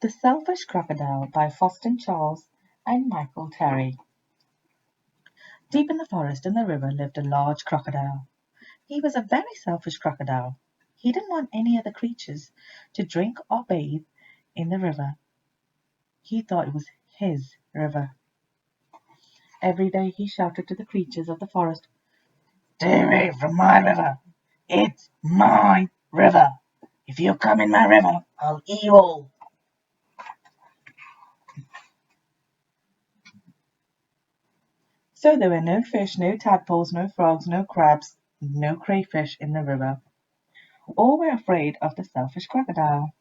The Selfish Crocodile by Faustin and Michael Terry. Deep in the forest and the river lived a large crocodile. He was a very selfish crocodile. He didn't want any other creatures to drink or bathe in the river. He thought it was his river. Every day he shouted to the creatures of the forest, "Stay away from my river! It's my river! If you come in my river, I'll eat you all!" So there were no fish, no tadpoles, no frogs, no crabs, no crayfish in the river. All were afraid of the selfish crocodile.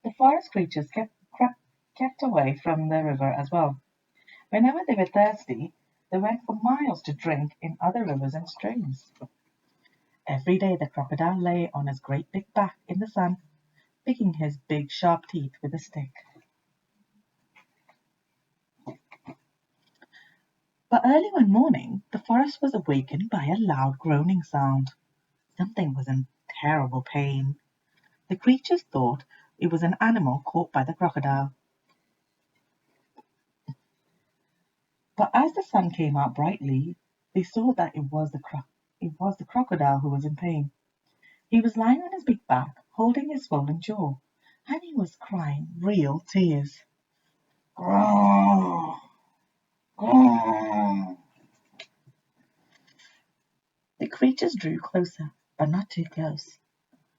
The forest creatures kept away from the river as well. Whenever they were thirsty, they went for miles to drink in other rivers and streams. Every day the crocodile lay on his great big back in the sun, picking his big sharp teeth with a stick. But early one morning, the forest was awakened by a loud groaning sound. Something was in terrible pain. The creatures thought it was an animal caught by the crocodile. But as the sun came out brightly, they saw that it was the crocodile who was in pain. He was lying on his big back, holding his swollen jaw, and he was crying real tears. "Grrr, grrr." The creatures drew closer, but not too close.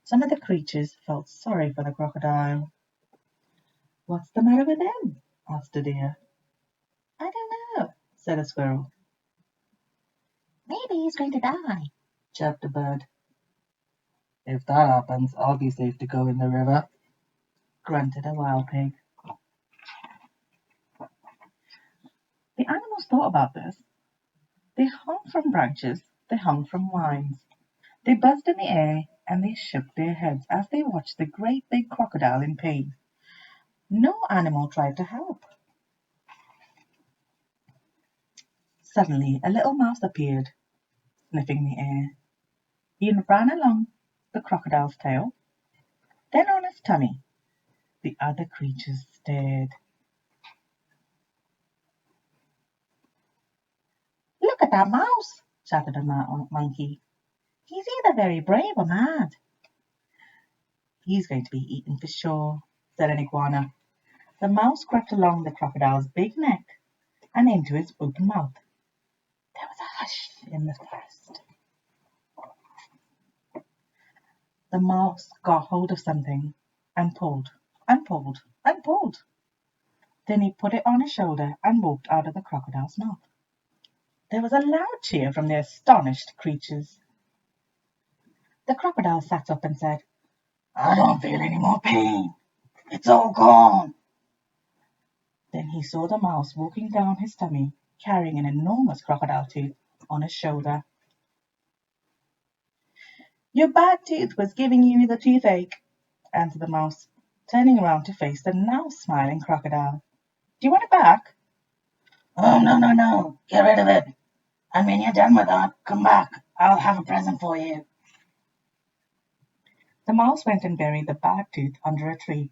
Some of the creatures felt sorry for the crocodile. "What's the matter with him?" asked a deer. "I don't know," said a squirrel. "Maybe he's going to die," chirped a bird. "If that happens, I'll be safe to go in the river," grunted a wild pig. The animals thought about this. They hung from branches, they hung from vines. They buzzed in the air, and they shook their heads as they watched the great big crocodile in pain. No animal tried to help. Suddenly a little mouse appeared, sniffing the air. He ran along the crocodile's tail, then on his tummy. The other creatures stared. "Look at that mouse," shouted a monkey. "He's either very brave or mad." "He's going to be eaten for sure," said an iguana. The mouse crept along the crocodile's big neck and into his open mouth. There was a hush in the forest. The mouse got hold of something and pulled and pulled and pulled. Then he put it on his shoulder and walked out of the crocodile's mouth. There was a loud cheer from the astonished creatures. The crocodile sat up and said, "I don't feel any more pain. It's all gone." Then he saw the mouse walking down his tummy, carrying an enormous crocodile tooth on his shoulder. "Your bad tooth was giving you the toothache," answered the mouse, turning around to face the now smiling crocodile. "Do you want it back?" "Oh, no, no, no. Get rid of it. And when you're done with that, come back. I'll have a present for you." The mouse went and buried the bad tooth under a tree,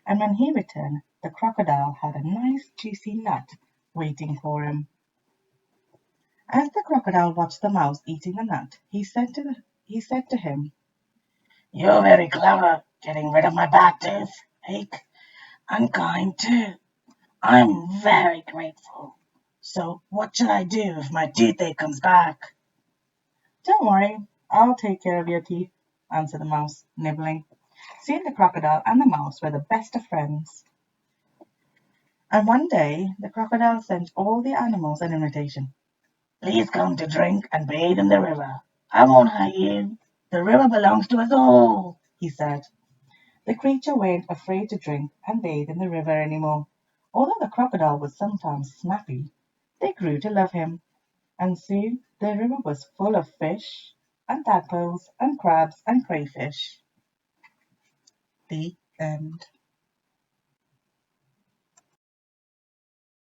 and when he returned, the crocodile had a nice juicy nut waiting for him. As the crocodile watched the mouse eating the nut, he said to him, "You're very clever, getting rid of my bad toothache, and kind too. I'm very grateful. So what should I do if my toothache comes back?" "Don't worry, I'll take care of your teeth," answered the mouse, nibbling. Soon the crocodile and the mouse were the best of friends. And one day the crocodile sent all the animals an invitation. "Please come to drink and bathe in the river. I won't hurt you. The river belongs to us all," he said. The creatures weren't afraid to drink and bathe in the river anymore. Although the crocodile was sometimes snappy, they grew to love him, and soon the river was full of fish and tadpoles and crabs and crayfish. The end.